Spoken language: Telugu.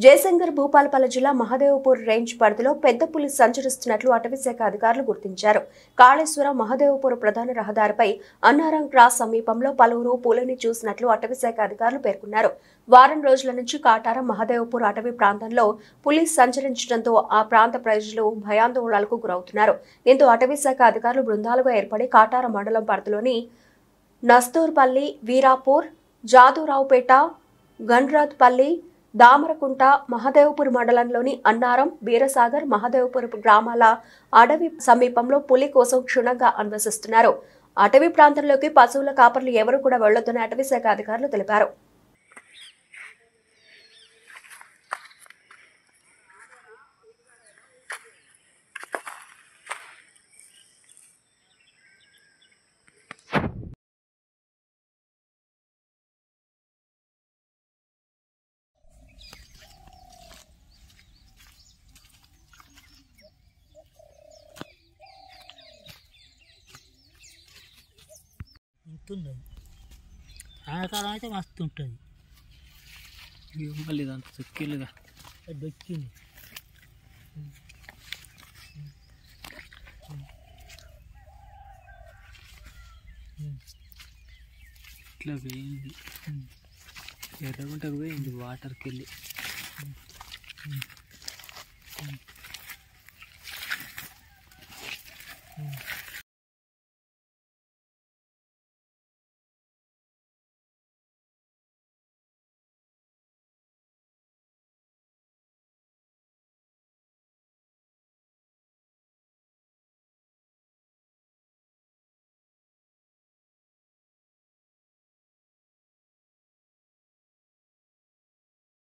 జయశంకర్ భూపాలపల్లి జిల్లా మహదేవపూర్ రేంజ్ పరిధిలో పెద్ద పులి సంచరిస్తున్నట్లు అటవీశాఖ అధికారులు గుర్తించారు. కాళేశ్వరం మహదేవపూర్ ప్రధాన రహదారిపై అన్నారం క్రాస్ సమీపంలో పలువురు పులిని చూసినట్లు అటవీశాఖ అధికారులు పేర్కొన్నారు. వారం రోజుల నుంచి కాటారం మహదేవపూర్ అటవీ ప్రాంతంలో పులి సంచరించడంతో ఆ ప్రాంత ప్రజలు భయాందోళనలకు గురవుతున్నారు. దీంతో అటవీశాఖ అధికారులు బృందాలుగా ఏర్పడి కాటారం మండలం పరిధిలోని నస్తూర్పల్లి, వీరాపూర్, జాదూరావుపేట, గన్రాత్పల్లి, దామరకుంట, మహదేవపూర్ మండలంలోని అన్నారం, బీరసాగర్, మహదేవపూర్ గ్రామాల అడవి సమీపంలో పులి కోసం క్షుణ్ణంగా అన్వేషిస్తున్నారు. అటవీ ప్రాంతంలోకి పశువుల కాపర్లు ఎవరూ కూడా వెళ్లొద్దని అటవీశాఖ అధికారులు తెలిపారు. ఉంటుంది ఆకారం అయితే మస్తు ఉంటుంది. మళ్ళీ దాంతో దొక్కిలుగా దొక్కింది ఇట్లా పోయింది, ఎర్రగుంటకు పోయింది వాటర్కి వెళ్ళి.